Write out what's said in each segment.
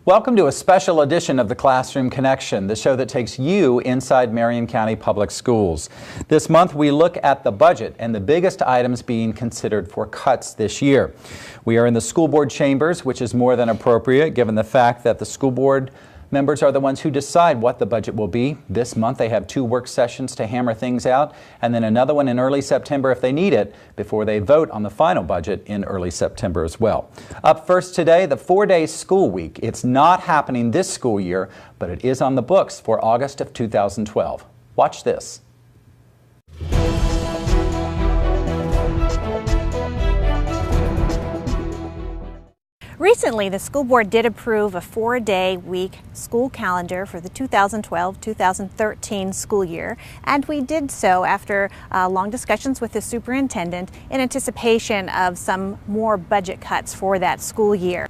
Welcome to a special edition of the Classroom Connection, the show that takes you inside Marion County Public Schools. This month we look at the budget and the biggest items being considered for cuts this year. We are in the school board chambers, which is more than appropriate given the fact that the school board members are the ones who decide what the budget will be. This month they have 2 work sessions to hammer things out, and then another one in early September if they need it, before they vote on the final budget in early September as well. Up first today, the 4-day school week. It's not happening this school year, but it is on the books for August of 2012. Watch this. Recently, the school board did approve a 4-day week school calendar for the 2012-2013 school year, and we did so after long discussions with the superintendent in anticipation of some more budget cuts for that school year.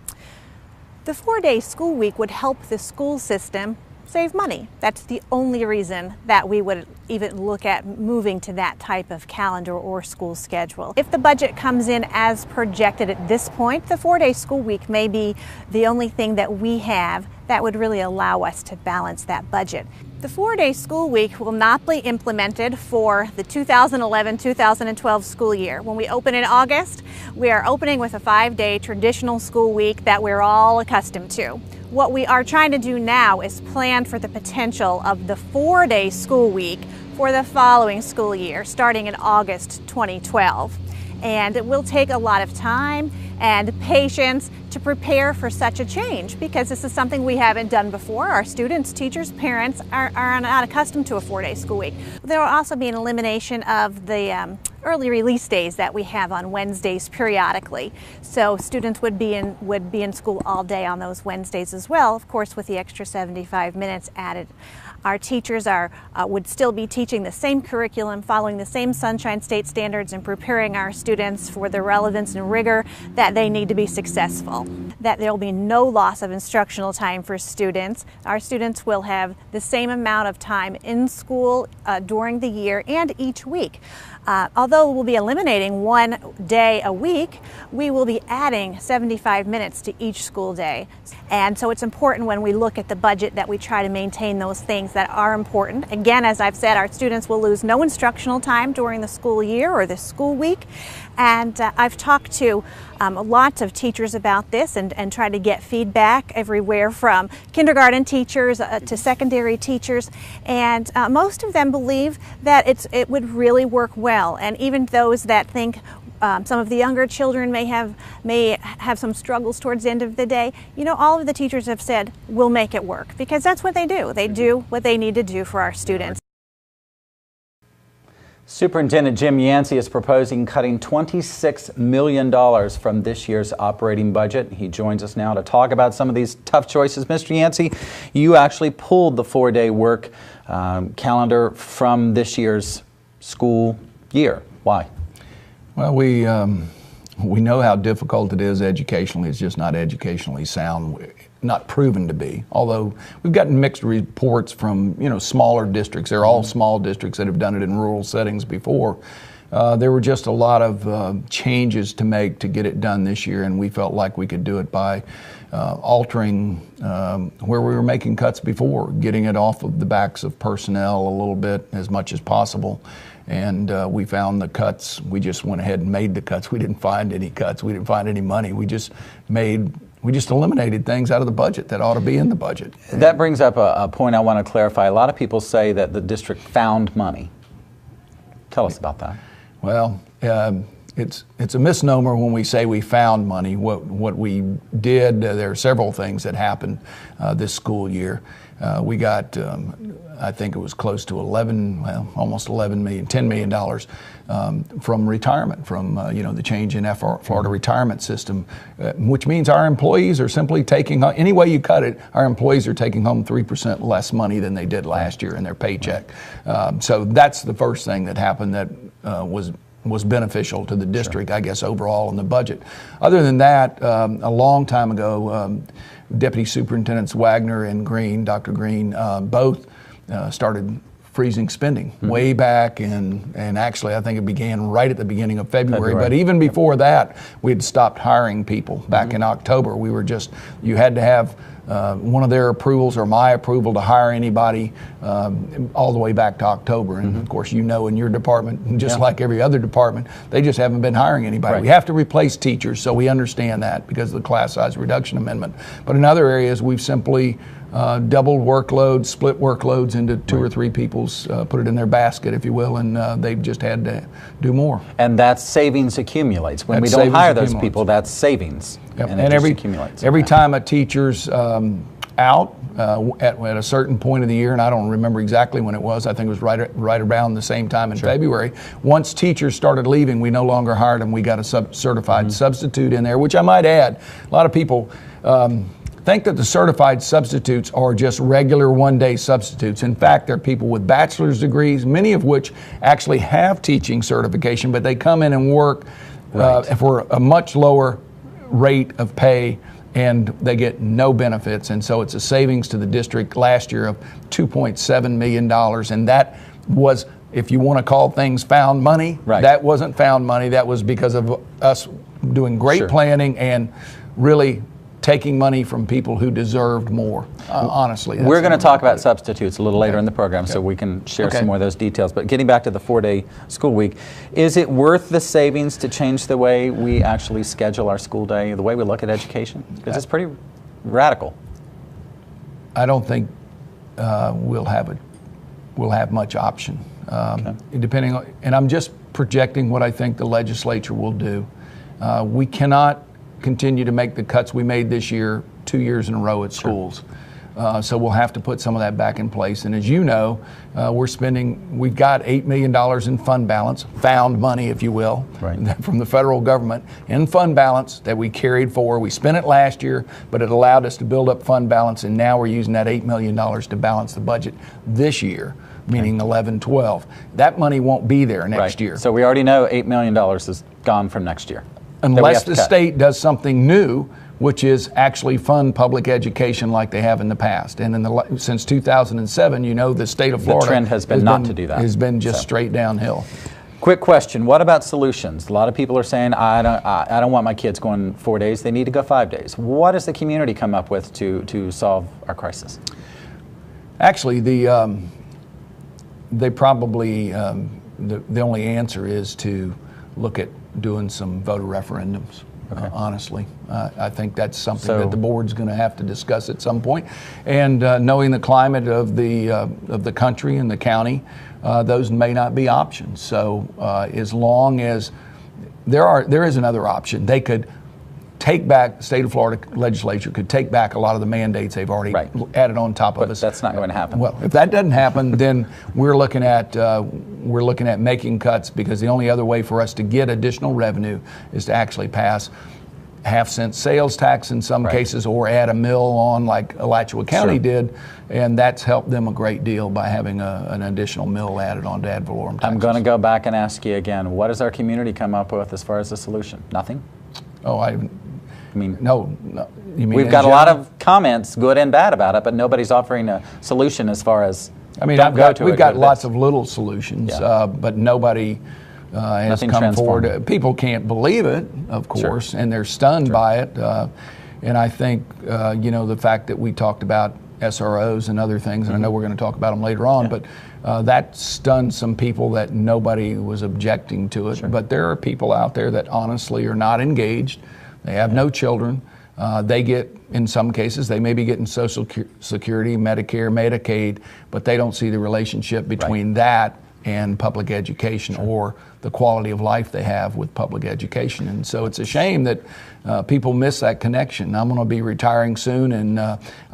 The 4-day school week would help the school system save money. That's the only reason that we would even look at moving to that type of calendar or school schedule. If the budget comes in as projected at this point, the 4-day school week may be the only thing that we have that would really allow us to balance that budget. The 4-day school week will not be implemented for the 2011-2012 school year. When we open in August, we are opening with a 5-day traditional school week that we're all accustomed to. What we are trying to do now is plan for the potential of the 4-day school week for the following school year, starting in August 2012. And it will take a lot of time and patience to prepare for such a change, because this is something we haven't done before. Our students, teachers, parents are not accustomed to a 4-day school week. There will also be an elimination of the early release days that we have on Wednesdays periodically. So students would be in school all day on those Wednesdays as well, of course with the extra 75 minutes added. Our teachers would still be teaching the same curriculum, following the same Sunshine State standards, and preparing our students for the relevance and rigor that they need to be successful. That there will be no loss of instructional time for students. Our students will have the same amount of time in school during the year and each week. Although we'll be eliminating 1 day a week, we will be adding 75 minutes to each school day. And so it's important when we look at the budget that we try to maintain those things that are important. Again, as I've said, our students will lose no instructional time during the school year or the school week. And I've talked to lots of teachers about this and tried to get feedback everywhere from kindergarten teachers to secondary teachers. And most of them believe that it would really work well. And even those that think some of the younger children may have some struggles towards the end of the day, you know, all of the teachers have said, we'll make it work, because that's what they do. They do what they need to do for our students. Superintendent Jim Yancey is proposing cutting $26 million from this year's operating budget. He joins us now to talk about some of these tough choices. Mr. Yancey, you actually pulled the 4-day work calendar from this year's school year. Why? Well, we know how difficult it is educationally. It's just not educationally sound, not proven to be. Although we've gotten mixed reports from, you know, smaller districts. They're all small districts that have done it in rural settings before. There were just a lot of changes to make to get it done this year, and we felt like we could do it by altering where we were making cuts before, getting it off of the backs of personnel a little bit as much as possible. And we found the cuts. We just went ahead and made the cuts. We didn't find any cuts. We didn't find any money. We just eliminated things out of the budget that ought to be in the budget. That brings up a point I want to clarify. A lot of people say that the district found money. Tell us about that. Well, it's a misnomer when we say we found money. What we did, there are several things that happened this school year. We got, I think it was close to almost $11 million, $10 million from retirement, from the change in Florida retirement system, which means our employees are simply taking, any way you cut it, our employees are taking home 3% less money than they did last year in their paycheck. So that's the first thing that happened that was beneficial to the district, I guess, overall in the budget. Other than that, a long time ago, Deputy Superintendents Wagner and Green, Dr. Green, both started freezing spending way back, and actually I think it began right at the beginning of February. But even before that, we had stopped hiring people back in October. We were just, you had to have one of their approvals or my approval to hire anybody all the way back to October. And of course, in your department, just like every other department, they just haven't been hiring anybody. Right. We have to replace teachers, so we understand that because of the class size reduction amendment. But in other areas, we've simply doubled workloads, split workloads into two or three people's, put it in their basket, if you will, and they've just had to do more. And that savings accumulates. When That we don't savings hire those accumulates. people, that's savings. Yep. And it And just every accumulates. every Okay. time a teacher's out at a certain point of the year, and I don't remember exactly when it was, I think it was right around the same time in February, once teachers started leaving, we no longer hired them. We got a certified substitute in there, which I might add, a lot of people think that the certified substitutes are just regular one-day substitutes. In fact, they're people with bachelor's degrees, many of which actually have teaching certification, but they come in and work for a much lower rate of pay, and they get no benefits. And so it's a savings to the district last year of $2.7 million. And that was, if you want to call things found money, that wasn't found money. That was because of us doing great planning and really taking money from people who deserved more, honestly. We're going to talk about substitutes a little later in the program, so we can share some more of those details. But getting back to the 4-day school week, is it worth the savings to change the way we actually schedule our school day, the way we look at education? Because it's pretty radical. I don't think we'll have much option, depending on, and I'm just projecting what I think the legislature will do. We cannot continue to make the cuts we made this year 2 years in a row at schools. So we'll have to put some of that back in place. And as you know, we've got $8 million in fund balance, found money, if you will, from the federal government in fund balance that we carried forward. We spent it last year, but it allowed us to build up fund balance, and now we're using that $8 million to balance the budget this year, meaning 11-12. That money won't be there next year. So we already know $8 million is gone from next year. Unless the state does something new, which is actually fund public education like they have in the past. And since 2007, the state of Florida, the trend has been not to do that. Has been just straight downhill. Quick question, what about solutions? A lot of people are saying, I don't want my kids going 4 days, they need to go 5 days. What does the community come up with to solve our crisis? Actually, they probably, the only answer is to look at doing some voter referendums. Honestly, I think that's something that the board's going to have to discuss at some point. And knowing the climate of the country and the county, those may not be options. So as long as there is another option, they could take back, the state of Florida legislature could take back a lot of the mandates they've already added on top of us. That's not going to happen. Well, if that doesn't happen, then we're looking at making cuts, because the only other way for us to get additional revenue is to actually pass half-cent sales tax in some cases, or add a mill on like Alachua County did, and that's helped them a great deal by having an additional mill added on to ad valorem taxes. I'm going to go back and ask you again, what does our community come up with as far as a solution? Nothing? Oh, I mean, no. You mean we've got a lot of comments, good and bad, about it, but nobody's offering a solution as far as. I mean, we've got lots of little solutions, but nobody has come forward. People can't believe it, of course, and they're stunned by it. And I think, the fact that we talked about SROs and other things, and I know we're going to talk about them later on, but that stunned some people that nobody was objecting to it. But there are people out there that honestly are not engaged. They have no children. They get, in some cases, they may be getting Social Security, Medicare, Medicaid, but they don't see the relationship between that and public education or the quality of life they have with public education. And so it's a shame that people miss that connection. I'm going to be retiring soon, and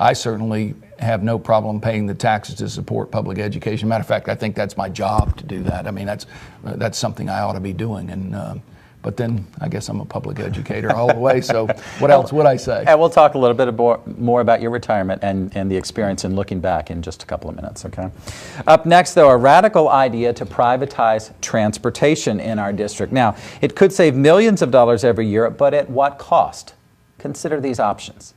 I certainly have no problem paying the taxes to support public education. Matter of fact, I think that's my job to do that. I mean, that's something I ought to be doing. And but then I guess I'm a public educator all the way, so what else would I say? And we'll talk a little bit more about your retirement and the experience in looking back in just a couple of minutes, okay? Up next, though, a radical idea to privatize transportation in our district. Now, it could save millions of dollars every year, but at what cost? Consider these options.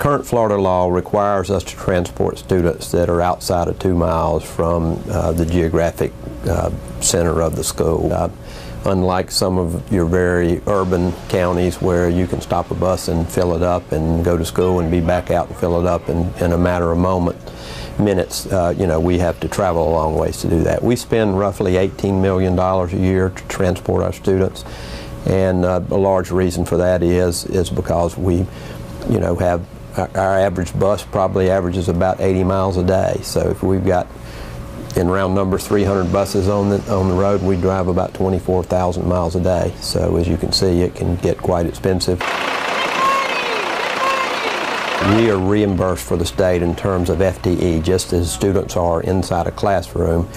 Current Florida law requires us to transport students that are outside of 2 miles from the geographic center of the school. Unlike some of your very urban counties where you can stop a bus and fill it up and go to school and be back out and fill it up in a matter of minutes, you know, we have to travel a long ways to do that. We spend roughly $18 million a year to transport our students, and a large reason for that is because we, you know, have our average bus probably averages about 80 miles a day. So if we've got, in round numbers, 300 buses on the road, we drive about 24,000 miles a day. So as you can see, it can get quite expensive. We are reimbursed for the state in terms of FTE, just as students are inside a classroom.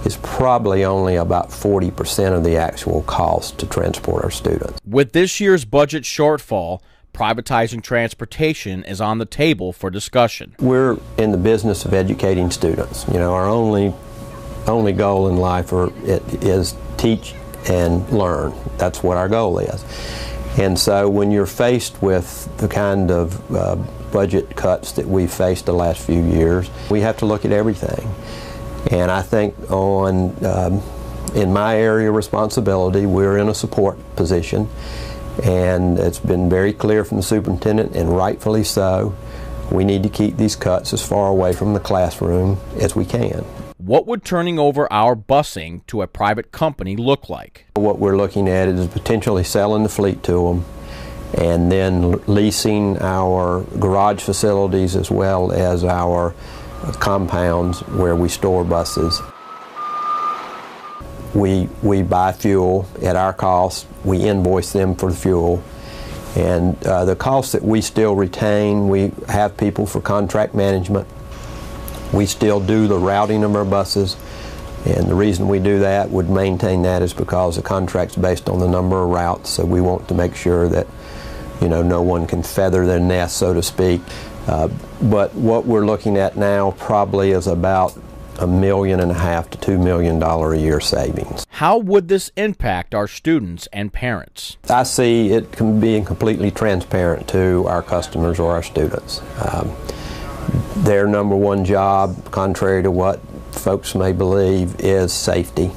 It's probably only about 40% of the actual cost to transport our students. With this year's budget shortfall, privatizing transportation is on the table for discussion. We're in the business of educating students. You know, our only goal in life is teach and learn. That's what our goal is. And so when you're faced with the kind of budget cuts that we've faced the last few years, we have to look at everything. And I think in my area of responsibility, we're in a support position. And it's been very clear from the superintendent, and rightfully so, we need to keep these cuts as far away from the classroom as we can. What would turning over our busing to a private company look like? What we're looking at is potentially selling the fleet to them and then leasing our garage facilities as well as our compounds where we store buses. We buy fuel at our cost, we invoice them for the fuel, and the costs that we still retain, we have people for contract management. We still do the routing of our buses, and the reason we do that, would maintain that, is because the contract's based on the number of routes, so we want to make sure that, you know, no one can feather their nest, so to speak. But what we're looking at now probably is about $1.5 million to $2 million a year savings. How would this impact our students and parents? I see it being completely transparent to our customers or our students. Their number one job, contrary to what folks may believe, is safety.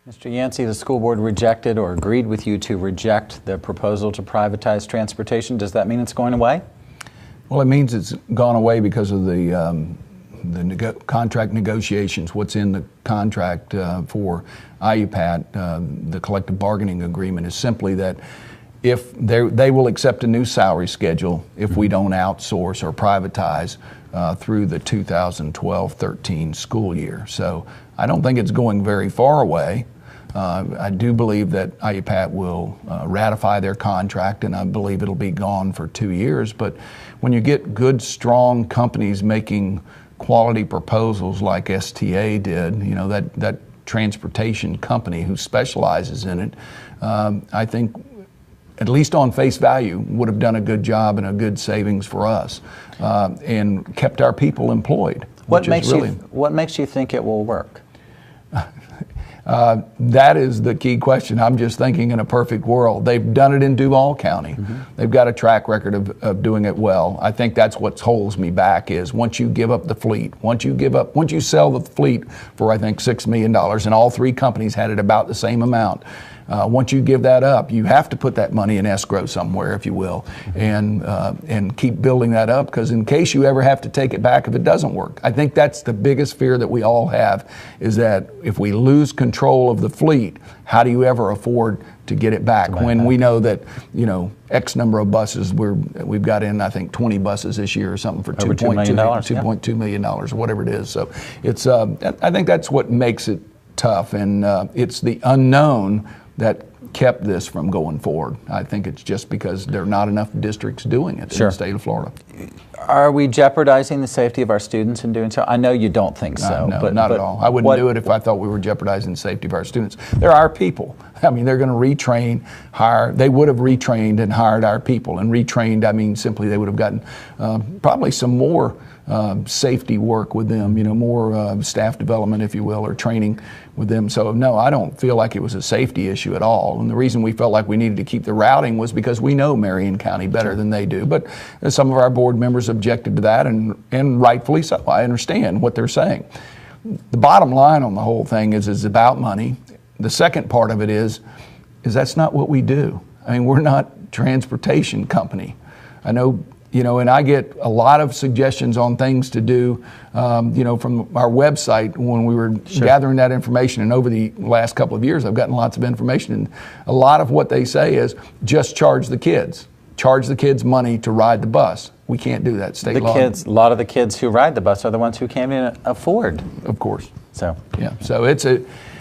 Mr. Yancey, the school board rejected or agreed with you to reject the proposal to privatize transportation. Does that mean it's going away? Well, it means it's gone away because of the contract negotiations. What's in the contract for IUPAT, the collective bargaining agreement, is simply that if they will accept a new salary schedule if we don't outsource or privatize through the 2012-13 school year. So I don't think it's going very far away. I do believe that IUPAT will ratify their contract, and I believe it'll be gone for 2 years. But when you get good, strong companies making quality proposals like STA did, you know, that transportation company who specializes in it, I think, at least on face value, would have done a good job and a good savings for us, and kept our people employed. What makes you think it will work? That is the key question. I'm just thinking in a perfect world. They've done it in Duval County. They've got a track record of doing it well. I think that's what holds me back is once you give up the fleet, once you sell the fleet for I think $6 million, and all three companies had it about the same amount. Once you give that up, you have to put that money in escrow somewhere, if you will, and keep building that up, because in case you ever have to take it back if it doesn't work. I think that's the biggest fear that we all have, is that if we lose control of the fleet, how do you ever afford to get it back when we know that, you know, X number of buses, we've got in, I think, 20 buses this year or something for $2.2 million or whatever it is. So it's I think that's what makes it tough, and it's the unknown that kept this from going forward. I think it's just because there are not enough districts doing it in the state of Florida. Are we jeopardizing the safety of our students in doing so? I know you don't think so. No, not at all. I wouldn't do it if I thought we were jeopardizing the safety of our students. They're our people. I mean, they're going to retrain, hire. They would have retrained and hired our people. And retrained, I mean simply they would have gotten probably some more safety work with them, more staff development, if you will, or training with them. So no, I don't feel like it was a safety issue at all. And the reason we felt like we needed to keep the routing was because we know Marion County better than they do. But some of our board members objected to that, and rightfully so. I understand what they're saying. The bottom line on the whole thing is it's about money. The second part of it is that's not what we do. I mean, we're not a transportation company. I know, and I get a lot of suggestions on things to do, from our website when we were gathering that information. And over the last couple of years, I've gotten lots of information. And a lot of what they say is just charge the kids money to ride the bus. We can't do that. State law. A lot of the kids who ride the bus are the ones who can't even afford. Of course. So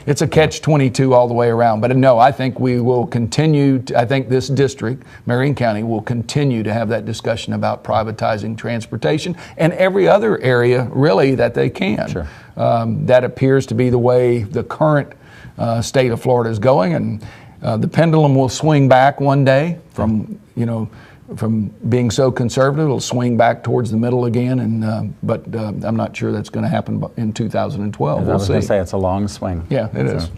it's a catch-22 all the way around. But no, I think we will continue. I think this district, Marion County, will continue to have that discussion about privatizing transportation and every other area really that they can. Sure. That appears to be the way the current state of Florida is going, and the pendulum will swing back one day from being so conservative. It'll swing back towards the middle again, but I'm not sure that's going to happen in 2012. I was going to say it's a long swing. Yeah, it is.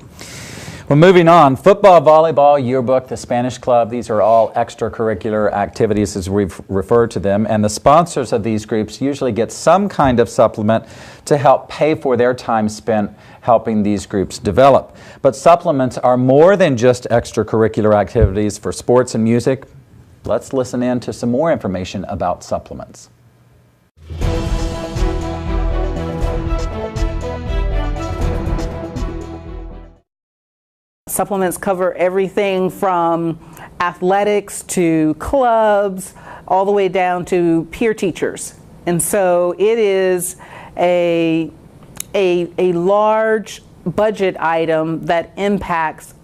Well, moving on, football, volleyball, yearbook, the Spanish club, these are all extracurricular activities as we've referred to them, and the sponsors of these groups usually get some kind of supplement to help pay for their time spent helping these groups develop. But supplements are more than just extracurricular activities for sports and music. Let's listen in to some more information about supplements. Supplements cover everything from athletics to clubs, all the way down to peer teachers. And so it is a large budget item that impacts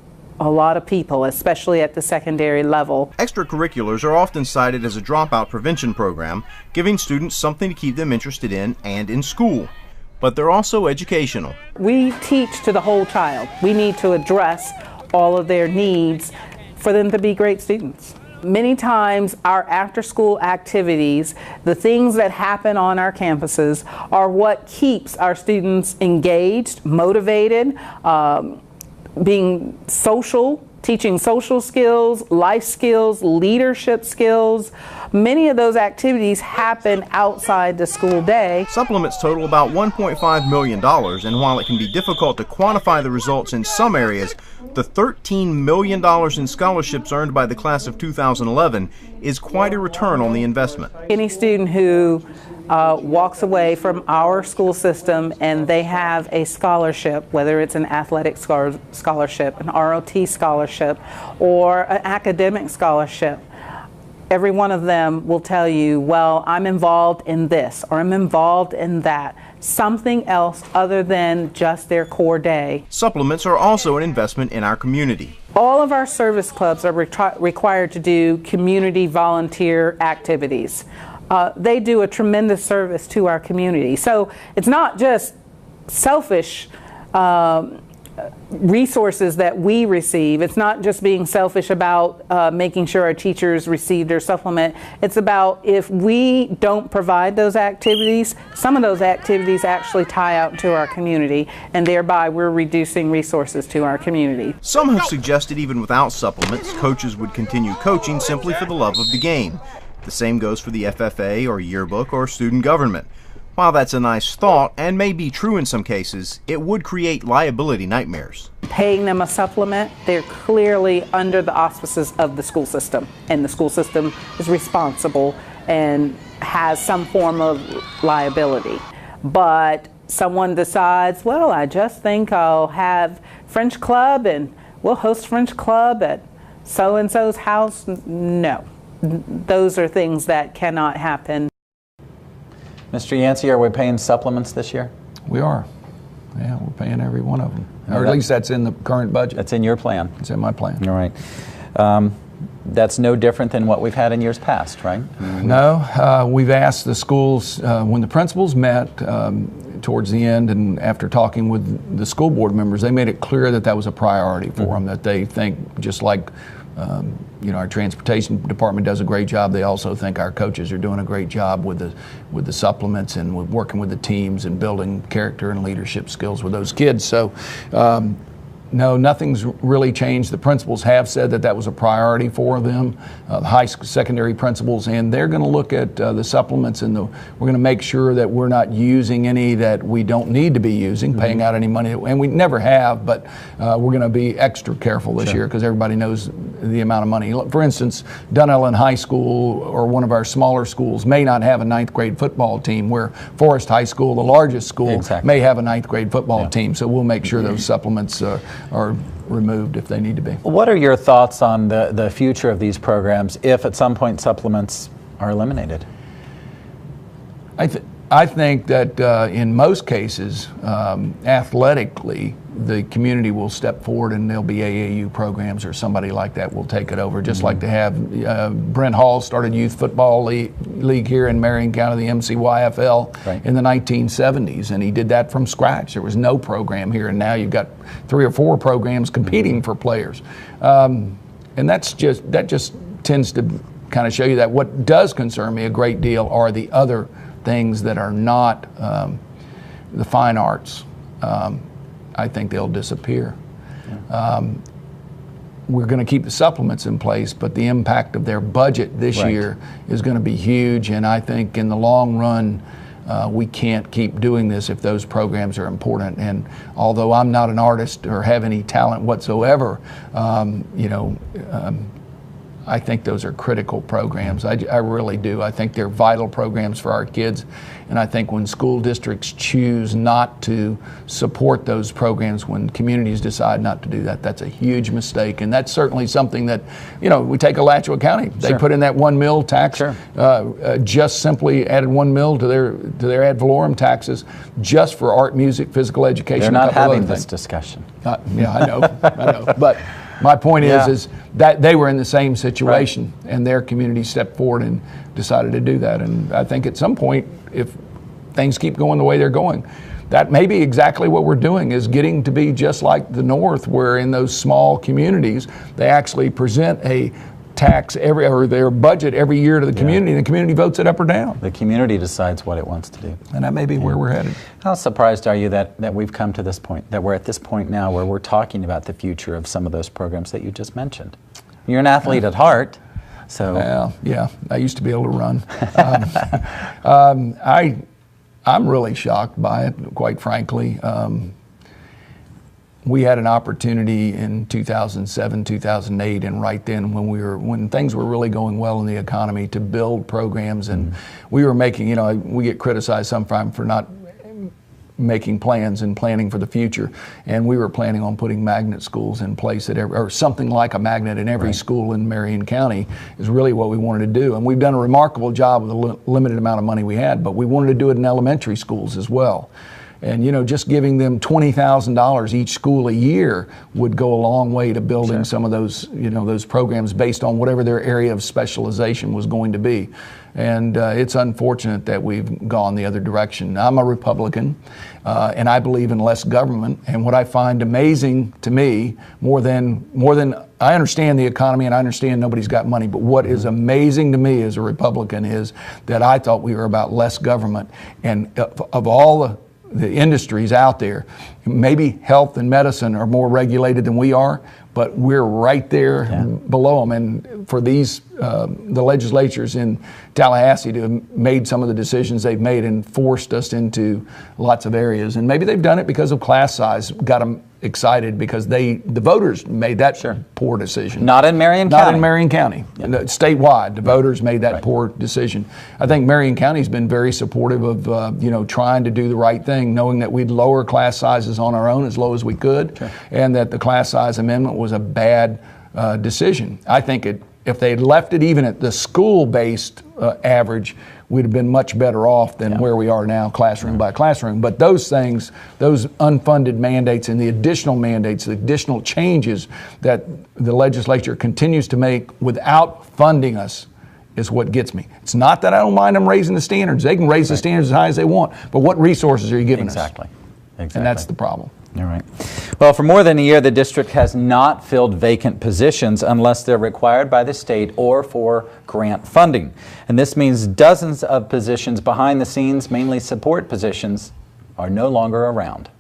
a lot of people, especially at the secondary level. Extracurriculars are often cited as a dropout prevention program, giving students something to keep them interested in and in school. But they're also educational. We teach to the whole child. We need to address all of their needs for them to be great students. Many times our after-school activities, the things that happen on our campuses, are what keeps our students engaged, motivated, being social, teaching social skills, life skills, leadership skills. Many of those activities happen outside the school day. Supplements total about $1.5 million, and while it can be difficult to quantify the results in some areas, the $13 million in scholarships earned by the class of 2011 is quite a return on the investment. Any student who walks away from our school system and they have a scholarship, whether it's an athletic scholarship, an ROT scholarship, or an academic scholarship, every one of them will tell you, well, I'm involved in this, or I'm involved in that. Something else other than just their core day. Supplements are also an investment in our community. All of our service clubs are required to do community volunteer activities. They do a tremendous service to our community. So it's not just selfish resources that we receive. It's not just being selfish about making sure our teachers receive their supplement. It's about if we don't provide those activities, some of those activities actually tie out to our community, and thereby we're reducing resources to our community. Some have suggested even without supplements, coaches would continue coaching simply for the love of the game. The same goes for the FFA or yearbook or student government. While that's a nice thought, and may be true in some cases, it would create liability nightmares. Paying them a supplement, they're clearly under the auspices of the school system, and the school system is responsible and has some form of liability. But someone decides, well, I just think I'll have French club and we'll host French club at so-and-so's house. No, those are things that cannot happen. Mr. Yancey, are we paying supplements this year? We are. Yeah, we're paying every one of them. Or at least that's in the current budget. That's in your plan. It's in my plan. All right. That's no different than what we've had in years past, right? No, we've asked the schools, when the principals met towards the end and after talking with the school board members, they made it clear that that was a priority for them, that they think just like Our transportation department does a great job. They also think our coaches are doing a great job with the supplements and with working with the teams and building character and leadership skills with those kids. So no, nothing's really changed. The principals have said that was a priority for them, secondary principals, and they're going to look at the supplements, and we're going to make sure that we're not using any that we don't need to be using, paying out any money, and we never have, but we're going to be extra careful this year because everybody knows the amount of money. For instance, Dunellen High School or one of our smaller schools may not have a 9th grade football team, where Forest High School, the largest school, may have a 9th grade football team, so we'll make sure those supplements are removed if they need to be. What are your thoughts on the future of these programs if at some point supplements are eliminated? I think that in most cases, athletically, the community will step forward and there'll be AAU programs or somebody like that will take it over. Just like to have Brent Hall started youth football league here in Marion County, the MCYFL, in the 1970s, and he did that from scratch. There was no program here, and now you've got 3 or 4 programs competing for players, and that just tends to kind of show you that what does concern me a great deal are the other things that are not the fine arts. I think they'll disappear. We're going to keep the supplements in place, but the impact of their budget this year is going to be huge, and I think in the long run, we can't keep doing this if those programs are important. And although I'm not an artist or have any talent whatsoever, I think those are critical programs. I really do. I think they're vital programs for our kids. And I think when school districts choose not to support those programs, when communities decide not to do that, that's a huge mistake. And that's certainly something that, we take Alachua County. They put in that 1 mil tax, just simply added 1 mil to their ad valorem taxes just for art, music, physical education. They're not having this discussion. Yeah, I know. But my point is that they were in the same situation, and their community stepped forward and decided to do that. And I think at some point, if things keep going the way they're going, that may be exactly what we're doing, is getting to be just like the North, where in those small communities, they actually present a tax or their budget every year to the community, and the community votes it up or down. The community decides what it wants to do. And that may be where we're headed. How surprised are you that we've come to this point, that we're at this point now where we're talking about the future of some of those programs that you just mentioned? You're an athlete at heart, so. Well, yeah, I used to be able to run. I'm really shocked by it, quite frankly. We had an opportunity in 2007, 2008, and right then when things were really going well in the economy, to build programs, and we were making, we get criticized sometimes for not making plans and planning for the future, and we were planning on putting magnet schools in place or something like a magnet in every school in Marion County is really what we wanted to do. And we've done a remarkable job with the limited amount of money we had, but we wanted to do it in elementary schools as well. And just giving them $20,000 each school a year would go a long way to building some of those, those programs based on whatever their area of specialization was going to be. And it's unfortunate that we've gone the other direction. I'm a Republican, and I believe in less government. And what I find amazing to me, more than I understand the economy and I understand nobody's got money, but what is amazing to me as a Republican is that I thought we were about less government. And of all the industries out there, maybe health and medicine are more regulated than we are, but we're right there below them. And for these, the legislatures in Tallahassee to have made some of the decisions they've made and forced us into lots of areas. And maybe they've done it because of class size, got them excited because the voters made that poor decision. Not in Marion County. Not in Marion County. Statewide, the voters made that poor decision. I think Marion County's been very supportive of, trying to do the right thing, knowing that we'd lower class sizes on our own as low as we could, and that the class size amendment was a bad decision. I think if they had left it even at the school-based average, we'd have been much better off than where we are now, classroom by classroom. But those things, those unfunded mandates and the additional mandates, the additional changes that the legislature continues to make without funding us is what gets me. It's not that I don't mind them raising the standards. They can raise the standards as high as they want, but what resources are you giving us? Exactly. And that's the problem. All right. Well, for more than a year, the district has not filled vacant positions unless they're required by the state or for grant funding. And this means dozens of positions behind the scenes, mainly support positions, are no longer around.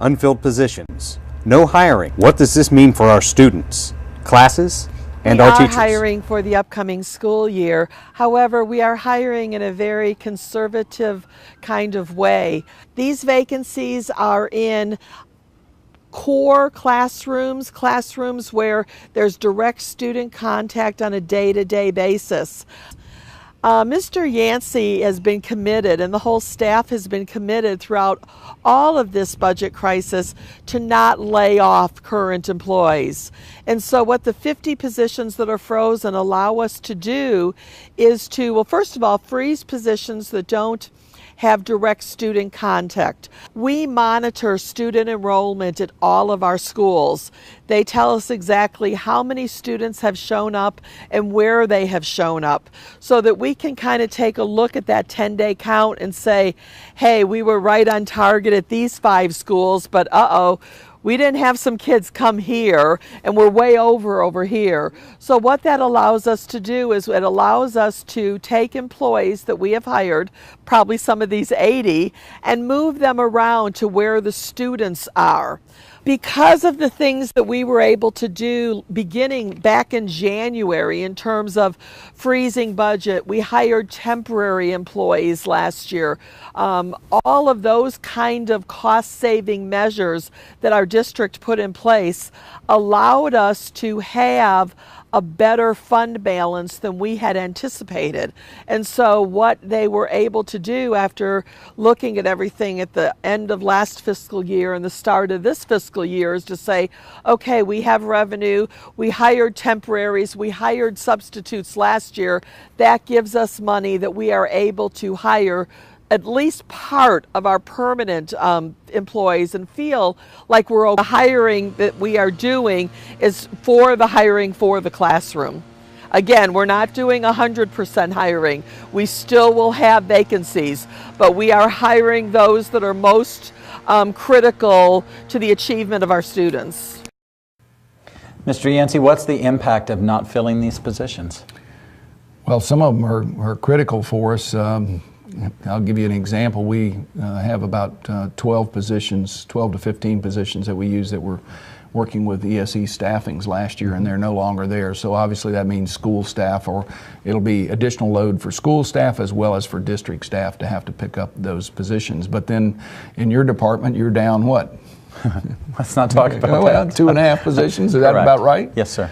Unfilled positions, no hiring. What does this mean for our students, classes, and our teachers? We are hiring for the upcoming school year. However, we are hiring in a very conservative kind of way. These vacancies are in core classrooms, classrooms where there's direct student contact on a day-to-day basis. Mr. Yancey has been committed, and the whole staff has been committed throughout all of this budget crisis to not lay off current employees. And so what the 50 positions that are frozen allow us to do is to, well, first of all, freeze positions that don't have direct student contact. We monitor student enrollment at all of our schools. They tell us exactly how many students have shown up and where they have shown up, so that we can kind of take a look at that 10-day count and say, hey, we were right on target at these 5 schools, but we didn't have some kids come here and we're way over here. So what that allows us to do is it allows us to take employees that we have hired, probably some of these 80, and move them around to where the students are. Because of the things that we were able to do beginning back in January in terms of freezing budget, we hired temporary employees last year. All of those kind of cost-saving measures that our district put in place allowed us to have a better fund balance than we had anticipated. And so what they were able to do after looking at everything at the end of last fiscal year and the start of this fiscal year is to say, okay, we have revenue, we hired temporaries, we hired substitutes last year. That gives us money that we are able to hire at least part of our permanent employees and feel like the hiring that we are doing is for the hiring for the classroom. Again, we're not doing 100% hiring. We still will have vacancies, but we are hiring those that are most critical to the achievement of our students. Mr. Yancey, what's the impact of not filling these positions? Well, some of them are critical for us. I'll give you an example. We have about 12 to 15 positions that we use that were working with ESE staffings last year, and they're no longer there. So obviously that means school staff, or it'll be additional load for school staff as well as for district staff to have to pick up those positions. But then in your department, you're down what? Let's not talk about well, that. 2.5 positions, is that about right? Yes, sir.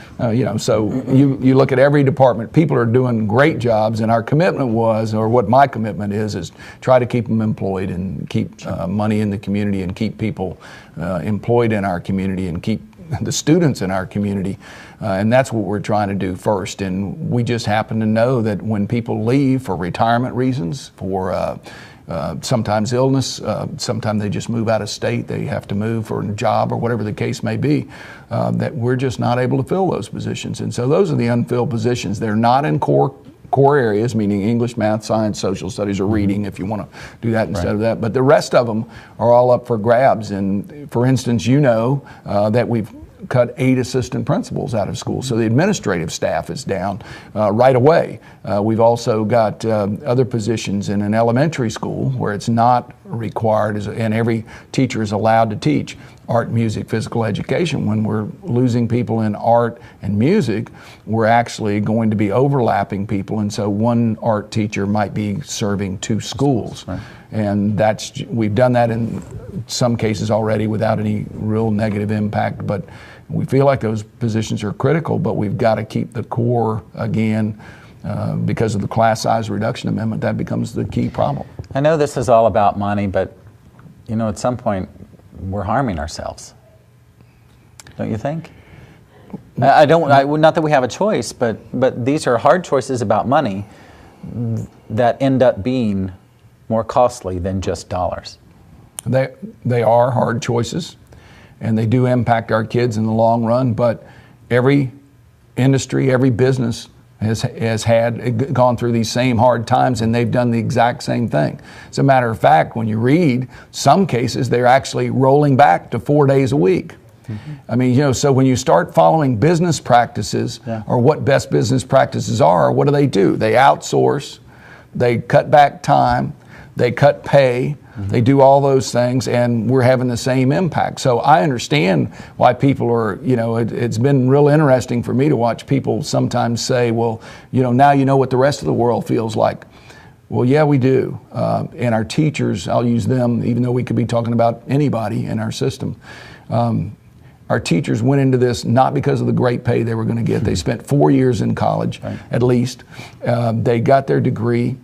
So you look at every department, people are doing great jobs, and our commitment was, or what my commitment is try to keep them employed and keep money in the community and keep people employed in our community and keep the students in our community. And that's what we're trying to do first. And we just happen to know that when people leave for retirement reasons, for sometimes illness, sometimes they just move out of state, they have to move for a job or whatever the case may be, that we're just not able to fill those positions. And so those are the unfilled positions. They're not in core areas, meaning English, math, science, social studies, or reading, if you want to do that instead of that. But the rest of them are all up for grabs. And for instance, that we've cut 8 assistant principals out of school. So the administrative staff is down right away. We've also got other positions in an elementary school where it's not required, and every teacher is allowed to teach art, music, physical education. When we're losing people in art and music, we're actually going to be overlapping people, and so one art teacher might be serving 2 schools. Right. And we've done that in some cases already without any real negative impact, but we feel like those positions are critical, but we've got to keep the core again. Because of the class size reduction amendment, that becomes the key problem. I know this is all about money, but at some point we're harming ourselves. Don't you think? Not that we have a choice, but these are hard choices about money that end up being more costly than just dollars. They are hard choices, and they do impact our kids in the long run, but every industry, every business has gone through these same hard times, and they've done the exact same thing. As a matter of fact, when you read some cases, they're actually rolling back to 4 days a week. I mean, so when you start following business practices, or what best business practices are, what do? They outsource, they cut back time, they cut pay, they do all those things, and we're having the same impact. So I understand why people are, it's been real interesting for me to watch people sometimes say, well, now you know what the rest of the world feels like. Well, yeah, we do. And our teachers, I'll use them, even though we could be talking about anybody in our system. Our teachers went into this not because of the great pay they were going to get. They spent 4 years in college, at least. They got their degree.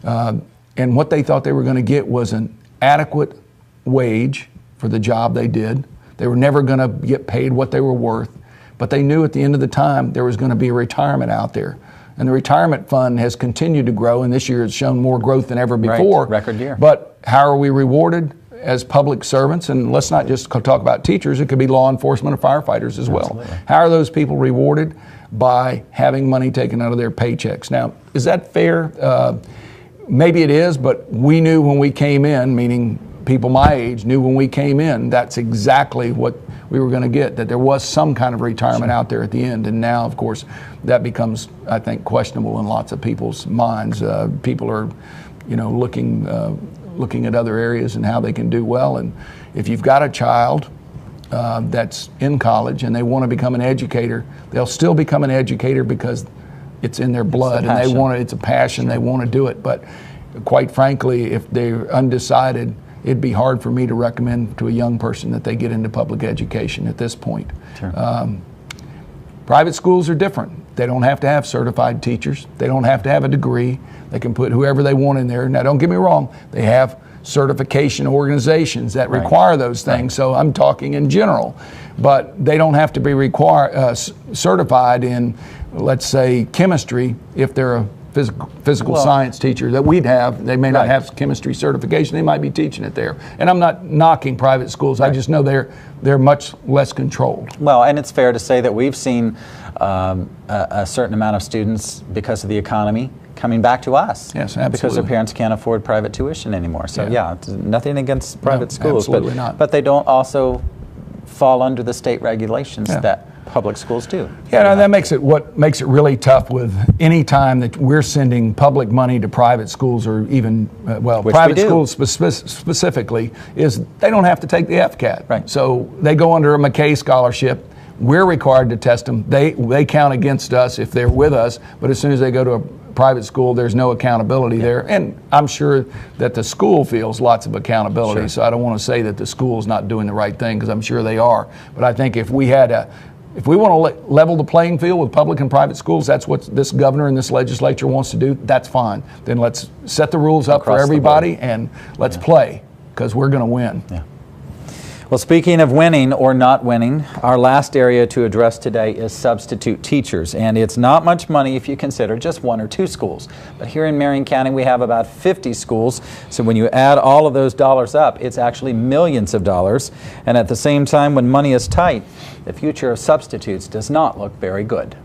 And what they thought they were going to get was an adequate wage for the job they did. They were never going to get paid what they were worth. But they knew at the end of the time there was going to be a retirement out there. And the retirement fund has continued to grow, and this year it's shown more growth than ever before. Right. Record year. But how are we rewarded as public servants? And let's not just talk about teachers, it could be law enforcement or firefighters as well. Absolutely. How are those people rewarded? By having money taken out of their paychecks. Now, is that fair? Maybe it is, but we knew when we came in, meaning people my age knew when we came in, that's exactly what we were going to get, that there was some kind of retirement out there at the end. And now, of course, that becomes, I think, questionable in lots of people's minds. People are, looking at other areas and how they can do well. And if you've got a child that's in college and they want to become an educator, they'll still become an educator because it's in their blood, and they want it. It's a passion. They want to do it. But quite frankly, if they're undecided, it'd be hard for me to recommend to a young person that they get into public education at this point. Sure. Private schools are different. They don't have to have certified teachers. They don't have to have a degree. They can put whoever they want in there. Now, don't get me wrong. They have certification organizations that require those things. So I'm talking in general. But they don't have to be certified in, let's say, chemistry if they're a physical science teacher that we'd have. They may not have chemistry certification. They might be teaching it there. And I'm not knocking private schools. I just know they're much less controlled. Well, and it's fair to say that we've seen a certain amount of students, because of the economy, coming back to us. Yes, absolutely. Because their parents can't afford private tuition anymore. So it's nothing against private schools. Absolutely not. But they don't also fall under the state regulations that public schools do. Yeah, no, that makes it what makes it really tough with any time that we're sending public money to private schools, or even private schools specifically, is they don't have to take the FCAT. Right. So they go under a McKay scholarship. We're required to test them. They count against us if they're with us, but as soon as they go to a private school, there's no accountability there. And I'm sure that the school feels lots of accountability. Sure. So I don't want to say that the school's not doing the right thing, because I'm sure they are. But I think if we want to level the playing field with public and private schools, that's what this governor and this legislature wants to do, that's fine. Then let's set the rules up for everybody and let's play, because we're going to win. Yeah. Well, speaking of winning or not winning, our last area to address today is substitute teachers. And it's not much money if you consider just 1 or 2 schools. But here in Marion County, we have about 50 schools. So when you add all of those dollars up, it's actually millions of dollars. And at the same time, when money is tight, the future of substitutes does not look very good.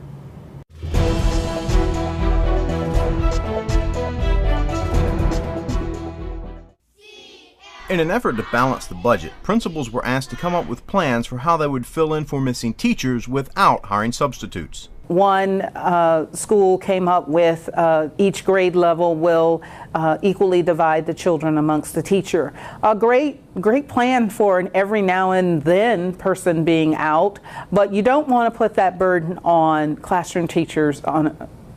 In an effort to balance the budget, principals were asked to come up with plans for how they would fill in for missing teachers without hiring substitutes. One school came up with each grade level will equally divide the children amongst the teacher. A great plan for an every now and then person being out, but you don't want to put that burden on classroom teachers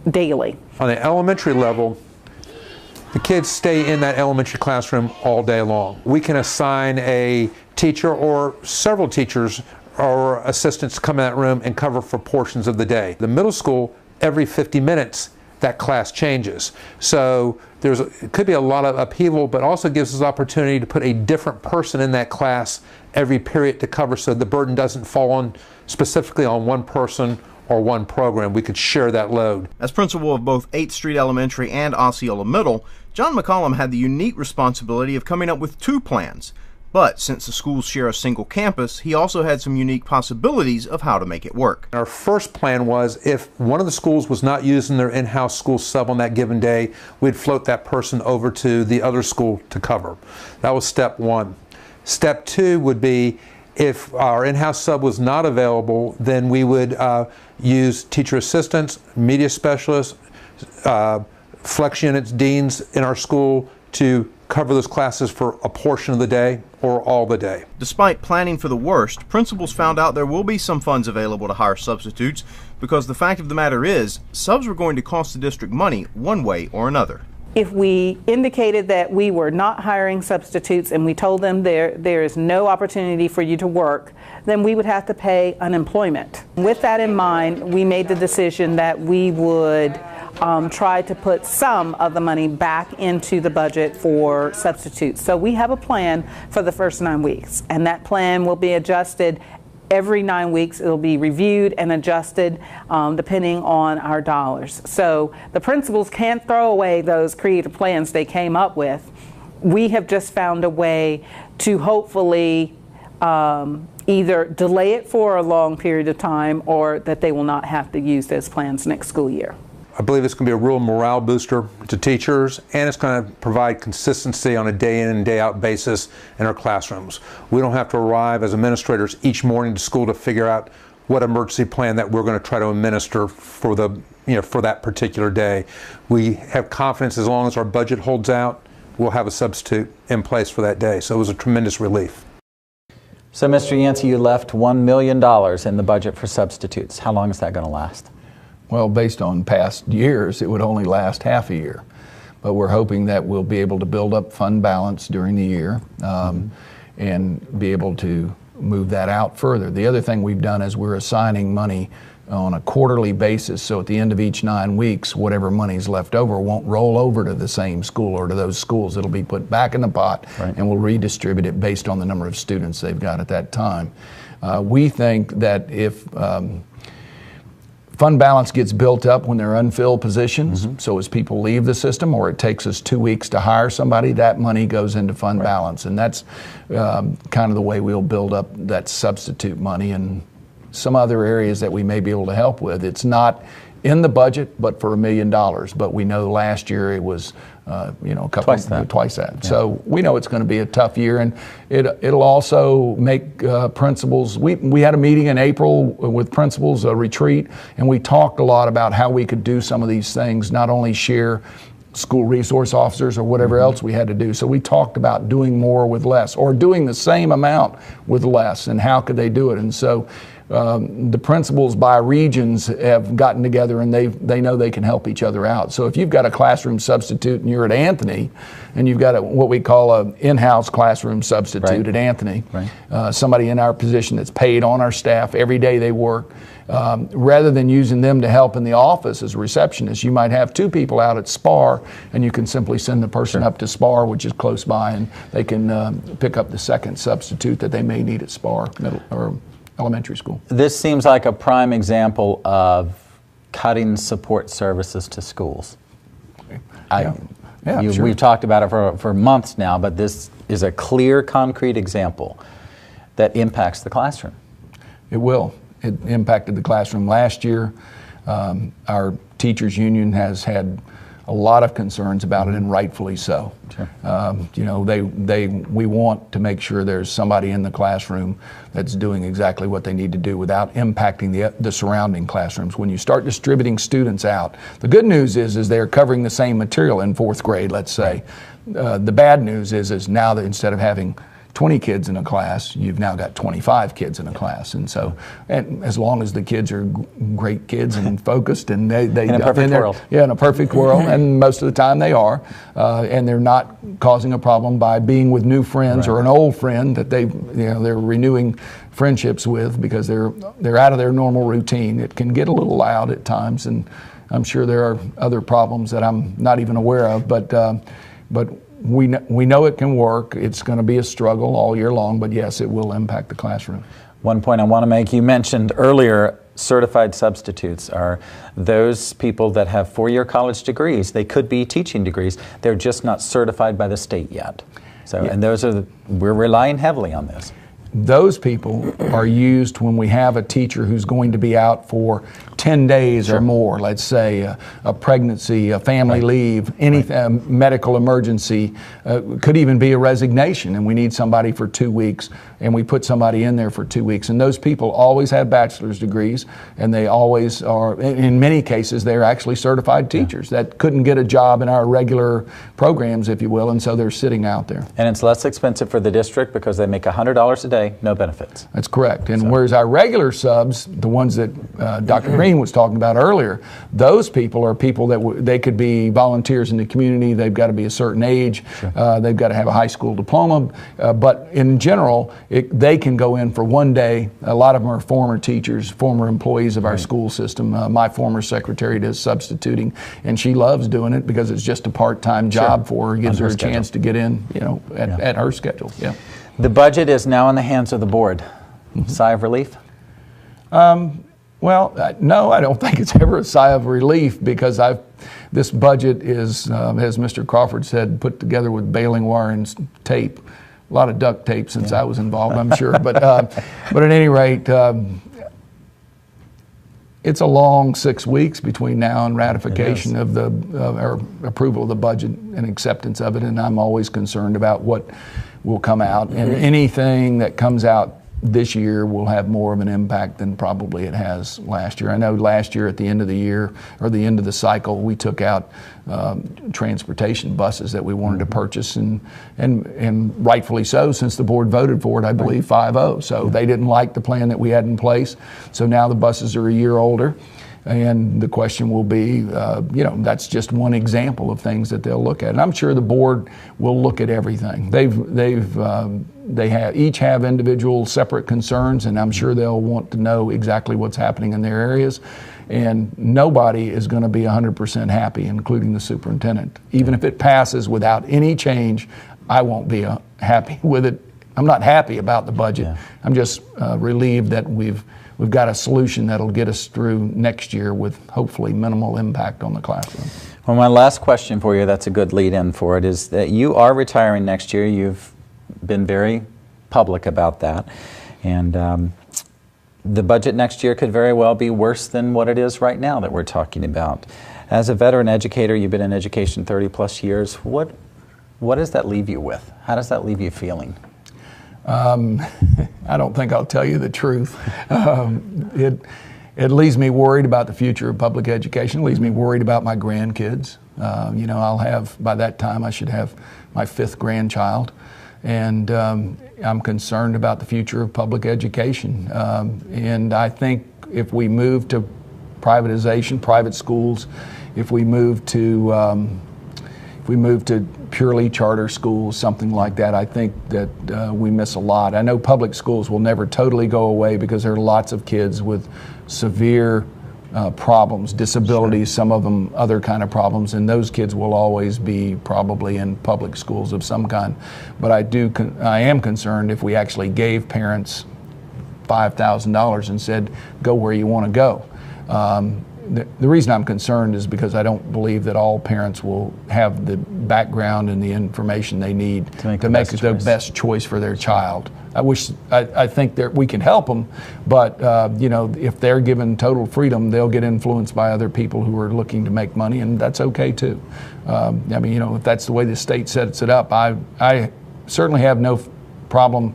daily. On the elementary level, the kids stay in that elementary classroom all day long. We can assign a teacher or several teachers or assistants to come in that room and cover for portions of the day. The middle school, every 50 minutes, that class changes. So it could be a lot of upheaval, but also gives us opportunity to put a different person in that class every period to cover, so the burden doesn't fall on specifically on one person or one program. We could share that load. As principal of both 8th Street Elementary and Osceola Middle, John McCollum had the unique responsibility of coming up with 2 plans. But since the schools share a single campus, he also had some unique possibilities of how to make it work. Our first plan was if one of the schools was not using their in-house school sub on that given day, we'd float that person over to the other school to cover. That was step one. Step two would be if our in-house sub was not available, then we would use teacher assistants, media specialists, flex units, deans in our school to cover those classes for a portion of the day or all the day. Despite planning for the worst, principals found out there will be some funds available to hire substitutes because the fact of the matter is, subs were going to cost the district money one way or another. If we indicated that we were not hiring substitutes and we told them there is no opportunity for you to work, then we would have to pay unemployment. With that in mind, we made the decision that we would try to put some of the money back into the budget for substitutes. So we have a plan for the first 9 weeks, and that plan will be adjusted every 9 weeks. It'll be reviewed and adjusted depending on our dollars. So the principals can't throw away those creative plans they came up with. We have just found a way to hopefully either delay it for a long period of time or that they will not have to use those plans next school year. I believe it's going to be a real morale booster to teachers, and it's going to provide consistency on a day in and day out basis in our classrooms. We don't have to arrive as administrators each morning to school to figure out what emergency plan that we're going to try to administer for the, for that particular day. We have confidence as long as our budget holds out, we'll have a substitute in place for that day. So it was a tremendous relief. So Mr. Yancey, you left $1 million in the budget for substitutes. How long is that going to last? Well, based on past years, it would only last half a year. But we're hoping that we'll be able to build up fund balance during the year and be able to move that out further. The other thing we've done is we're assigning money on a quarterly basis, so at the end of each 9 weeks, whatever money's left over won't roll over to the same school or to those schools. It'll be put back in the pot, and we'll redistribute it based on the number of students they've got at that time. We think that if fund balance gets built up when there are unfilled positions, so as people leave the system or it takes us 2 weeks to hire somebody, that money goes into fund balance, and that's kind of the way we'll build up that substitute money and some other areas that we may be able to help with. It's not in the budget, but for $1 million. But we know last year it was, twice that. Yeah. So we know it's going to be a tough year, and it'll also make principals. We had a meeting in April with principals, a retreat, and we talked a lot about how we could do some of these things, not only share school resource officers or whatever else we had to do. So we talked about doing more with less, or doing the same amount with less, and how could they do it. And so the principals by regions have gotten together, and they know they can help each other out. So if you've got a classroom substitute and you're at Anthony, and you've got what we call an in-house classroom substitute at Anthony, somebody in our position that's paid on our staff every day they work, rather than using them to help in the office as a receptionist, you might have 2 people out at SPAR, and you can simply send the person up to SPAR, which is close by, and they can pick up the second substitute that they may need at SPAR middle or elementary school. This seems like a prime example of cutting support services to schools. Sure. We've talked about it for months now, but this is a clear, concrete example that impacts the classroom. It will. It impacted the classroom last year. Our teachers union has had a lot of concerns about it, and rightfully so. Sure. We want to make sure there's somebody in the classroom that's doing exactly what they need to do without impacting the surrounding classrooms. When you start distributing students out, the good news is they're covering the same material in 4th grade, let's say. The bad news is now that instead of having 20 kids in a class, you've now got 25 kids in a class. And so, and as long as the kids are great kids and focused, and they in a perfect world. Yeah, in a perfect world, and most of the time they are, and they're not causing a problem by being with new friends or an old friend that they're renewing friendships with because they're out of their normal routine. It can get a little loud at times, and I'm sure there are other problems that I'm not even aware of, but we know it can work. It's going to be a struggle all year long, but yes, it will impact the classroom. One point I want to make, you mentioned earlier, certified substitutes are those people that have 4-year college degrees. They could be teaching degrees. They're just not certified by the state yet. So, and we're relying heavily on this. Those people are used when we have a teacher who's going to be out for 10 days or more, let's say a pregnancy, a family leave, any medical emergency, could even be a resignation, and we need somebody for 2 weeks, and we put somebody in there for 2 weeks. And those people always have bachelor's degrees, and they always are, in many cases, they're actually certified teachers that couldn't get a job in our regular programs, if you will, and so they're sitting out there. And it's less expensive for the district because they make $100 a day, no benefits. That's correct. And whereas our regular subs, the ones that Dr. Green was talking about earlier, those people are people that they could be volunteers in the community. They've got to be a certain age. They've got to have a high school diploma. But in general, they can go in for 1 day. A lot of them are former teachers, former employees of our school system. My former secretary does substituting, and she loves doing it because it's just a part-time job for her. It gives her a chance to get in, at her schedule. Yeah. The budget is now in the hands of the board. Sigh of relief? Well, no, I don't think it's ever a sigh of relief because this budget is, as Mr. Crawford said, put together with baling wire and tape. A lot of duct tape since I was involved, I'm sure. But at any rate, it's a long 6 weeks between now and ratification of or approval of the budget and acceptance of it, and I'm always concerned about what will come out. And anything that comes out this year will have more of an impact than probably it has last year. I know last year at the end of the year, or the end of the cycle, we took out transportation buses that we wanted to purchase, and rightfully so, since the board voted for it, I believe 5-0. So they didn't like the plan that we had in place. So now the buses are a year older. And the question will be, that's just one example of things that they'll look at. And I'm sure the board will look at everything. They each have individual separate concerns, and I'm sure they'll want to know exactly what's happening in their areas. And nobody is going to be 100% happy, including the superintendent. Even if it passes without any change, I won't be happy with it. I'm not happy about the budget. Yeah. I'm just relieved that we've got a solution that'll get us through next year with hopefully minimal impact on the classroom. Well, my last question for you, that's a good lead-in for it, is that you are retiring next year. You've been very public about that. And the budget next year could very well be worse than what it is right now that we're talking about. As a veteran educator, you've been in education 30-plus years. What does that leave you with? How does that leave you feeling? I don't think I'll tell you the truth. It leaves me worried about the future of public education. It leaves me worried about my grandkids. I'll have, by that time, I should have my 5th grandchild. And I'm concerned about the future of public education. And I think if we move to privatization, private schools, if we move to purely charter schools, something like that, I think that we miss a lot. I know public schools will never totally go away because there are lots of kids with severe problems, disabilities, some of them other kind of problems, and those kids will always be probably in public schools of some kind. But I am concerned if we actually gave parents $5,000 and said, go where you want to go. The reason I'm concerned is because I don't believe that all parents will have the background and the information they need to make the best choice for their child. I think that we can help them, but if they're given total freedom, they'll get influenced by other people who are looking to make money, and that's okay too. If that's the way the state sets it up, I certainly have no problem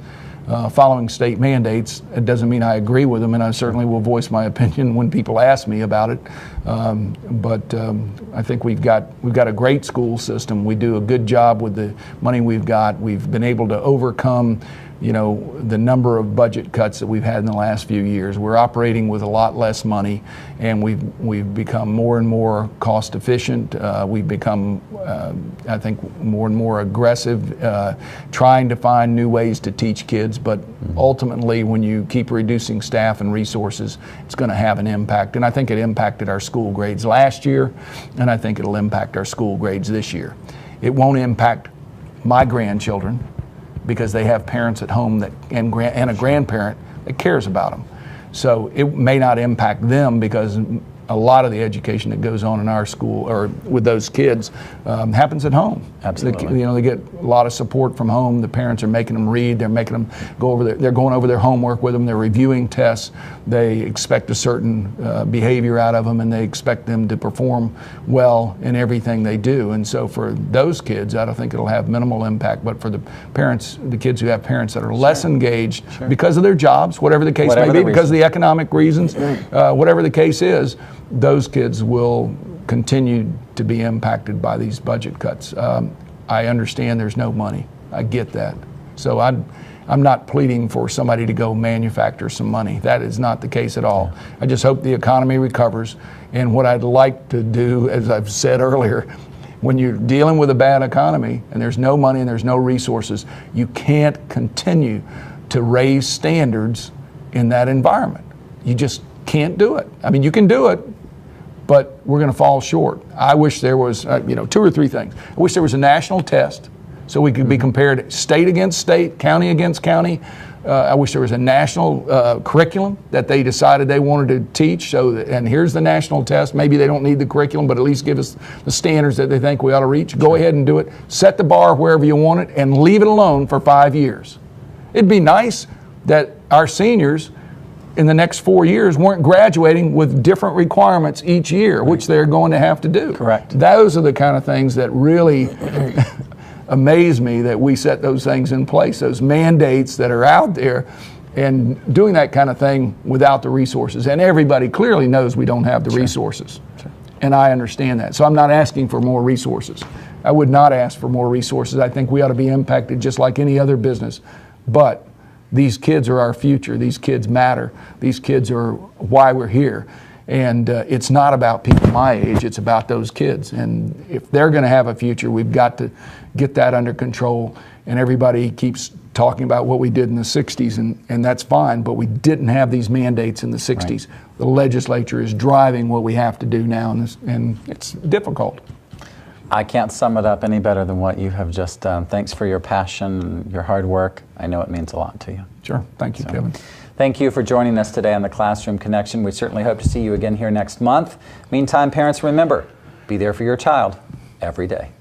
following state mandates. It doesn't mean I agree with them, and I certainly will voice my opinion when people ask me about it. But I think we've got a great school system. We do a good job with the money we've got. We've been able to overcome the number of budget cuts that we've had in the last few years. We're operating with a lot less money, and we've become more and more cost efficient. We've become, I think, more and more aggressive, trying to find new ways to teach kids. But ultimately, when you keep reducing staff and resources, it's going to have an impact. And I think it impacted our school grades last year, and I think it'll impact our school grades this year. It won't impact my grandchildren, because they have parents at home and a grandparent that cares about them. So it may not impact them because a lot of the education that goes on in our school or with those kids happens at home. Absolutely. They get a lot of support from home. The parents are making them read. They're making them go over they're going over their homework with them. They're reviewing tests. They expect a certain behavior out of them, and they expect them to perform well in everything they do. And so for those kids, I don't think it'll have minimal impact. But for the parents, the kids who have parents that are less engaged because of their jobs, whatever the case may be, because of the economic reasons, whatever the case is, those kids will continue to be impacted by these budget cuts. I understand there's no money. I get that. So I'm not pleading for somebody to go manufacture some money. That is not the case at all. I just hope the economy recovers. And what I'd like to do, as I've said earlier, when you're dealing with a bad economy and there's no money and there's no resources, you can't continue to raise standards in that environment. You just can't do it. I mean, you can do it, but we're going to fall short. I wish there was, 2 or 3 things. I wish there was a national test so we could be compared state against state, county against county. I wish there was a national curriculum that they decided they wanted to teach. And here's the national test. Maybe they don't need the curriculum, but at least give us the standards that they think we ought to reach. Go ahead and do it. Set the bar wherever you want it and leave it alone for 5 years. It'd be nice that our seniors in the next 4 years weren't graduating with different requirements each year, which they're going to have to do. Correct. Those are the kind of things that really amaze me, that we set those things in place, those mandates that are out there, and doing that kind of thing without the resources. And everybody clearly knows we don't have the resources. And I understand that. So I'm not asking for more resources. I would not ask for more resources. I think we ought to be impacted just like any other business. But these kids are our future. These kids matter. These kids are why we're here. And it's not about people my age, it's about those kids. And if they're going to have a future, we've got to get that under control. And everybody keeps talking about what we did in the 60s, and that's fine, but we didn't have these mandates in the 60s. Right. The legislature is driving what we have to do now, and it's difficult. I can't sum it up any better than what you have just done. Thanks for your passion, your hard work. I know it means a lot to you. Sure. Thank you, Kevin. Thank you for joining us today on the Classroom Connection. We certainly hope to see you again here next month. Meantime, parents, remember, be there for your child every day.